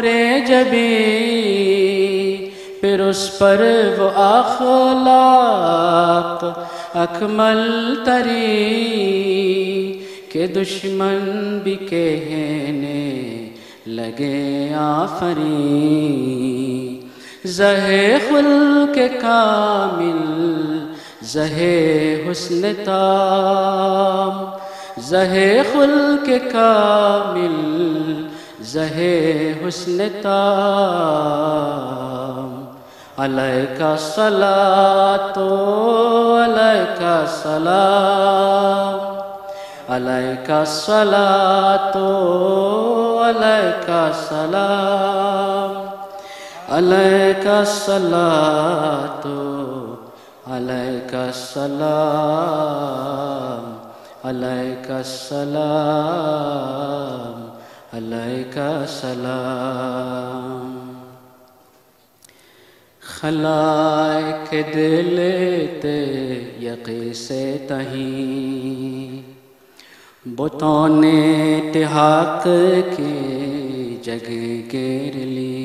نورِ جبی، پھر اس پر وہ اخلاق اکمل ترین کہ دشمن بھی کہنے لگے آفرین۔ زہے خلق کامل، زہے حسن تام، زہے خلق کامل، زہے حسن تام۔ علیکہ الصلاۃ علیکہ السلام، علیکہ الصلاۃ علیکہ السلام، علیکہ الصلاۃ علیکہ السلام، علیکہ السلام، علیکہ السلام۔ خلائق دل تے یقی سے تہیں، بتوں نے اتحاق کی جگہ گیر لی۔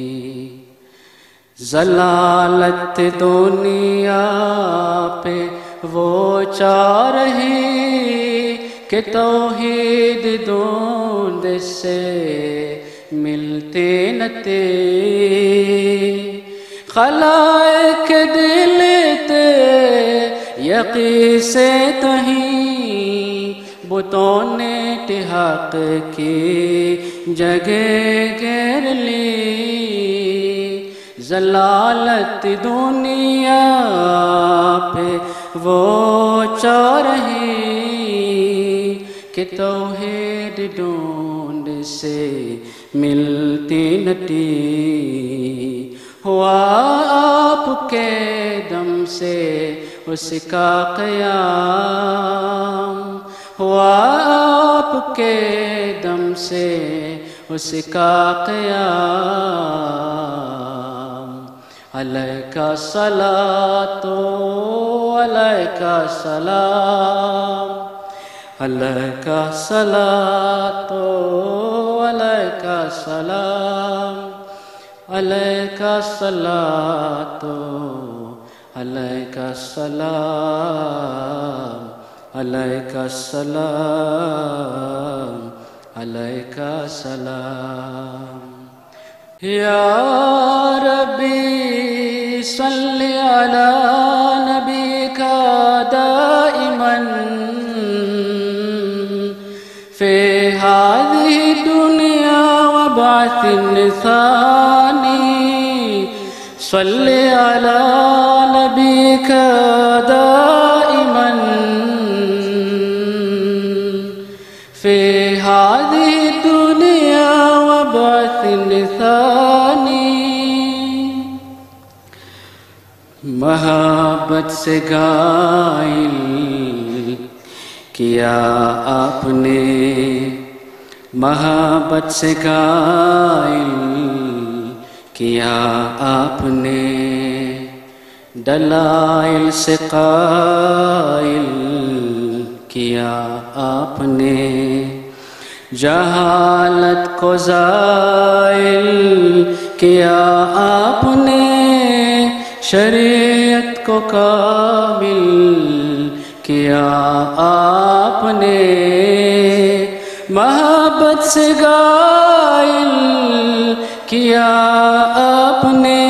ضلالت دنیا پہ وہ چاہ رہی کہ توحید دوند سے ملتے نتے۔ خلائق دل تے یقی سے تہیں، بتوں نے اتحاق کی جگہ گیر لی۔ ضلالت دنیا پہ وہ چاہ رہی کہ توحید ڈھونڈ سے ملتی نٹی۔ ہوا آپ کے دم سے اس کا قیام، ہوا آپ کے دم سے اس کا قیام۔ علیکہ الصلاۃ علیکہ السلام، علیکہ الصلاۃ علیکہ السلام، علیکہ الصلاۃ علیکہ السلام، علیکہ السلام، علیکہ السلام۔ یا ربی صلی علی نبیک دائما فی هذه الدنیا وبعث ثانی۔ صلی علی نبیک دائما فی هذه الدنیا وبعث ثانی۔ محبت سے غائل کیا آپ نے، محبت سے غائل کیا آپ نے، دلائل سے قائل کیا آپ نے، جہالت کو زائل کیا آپ نے، شریعت کو کامل کیا آپ نے۔ محبت سے غائل کیا آپ نے،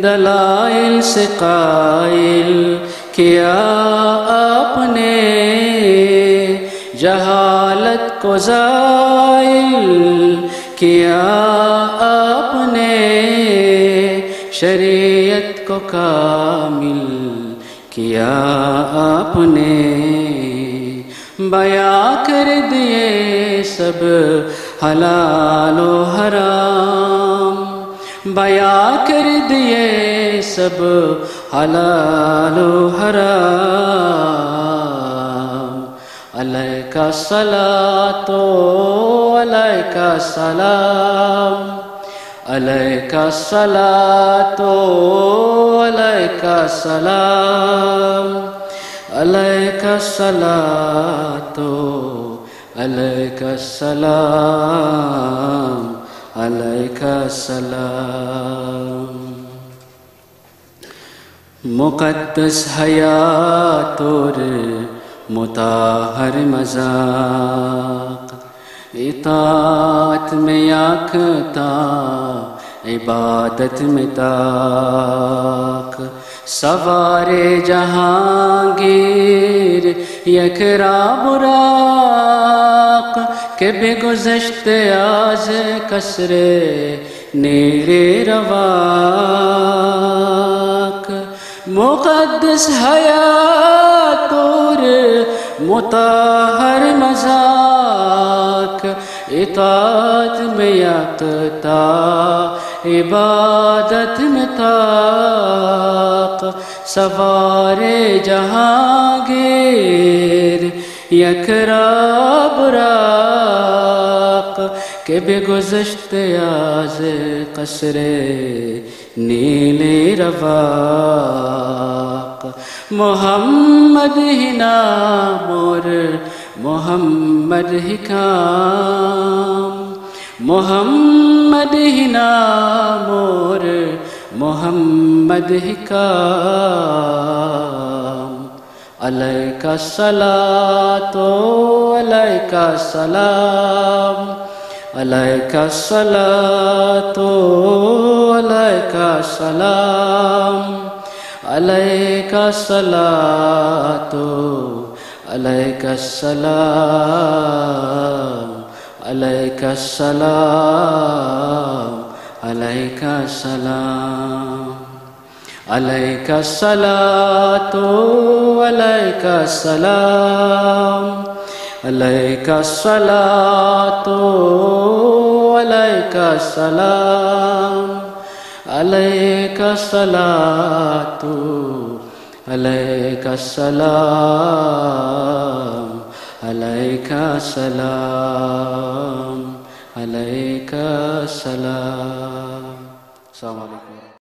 دلائل سے قائل کیا آپ نے، جہالت کو زائل کیا آپ نے، شریعت کو کامل کیا آپ نے۔ بیاں کر دیے سب حلال و حرام، بیاں کر دیے سب حلال و حرام۔ علیکہ الصلاۃ علیکہ السلام، علیکہ الصلاۃ علیکہ السلام، علیکہ الصلاۃ علیکہ السلام، علیک السلام۔ مقدس حیات اور مطہر مذاق، اطاعت میں یکتا عبادت میں طاق، سوار جہانگیر یکرا براق، کہ بے گزشت آز کسر نیر رواق۔ مقدس حیات اور مطہر مذاق، اطاعت میں یکتا عبادت میں طاق، سوار جہانگیر یکرا براق، کہ بے گزشت آز قصر نیل رواق۔ محمد ہی نام اور محمد ہی کام، محمد ہی نام اور محمد ہی کام۔ علیک الصلاۃ علیک السلام، علیک الصلاۃ علیک السلام، علیک الصلاۃ علیک السلام، علیک السلام، علیک السلام، علیک الصلاۃ علیک السلام، علیک الصلاۃ علیک السلام، علیک الصلاۃ علیک السلام، علیک السلام، علیک السلام۔ السلام علیکم۔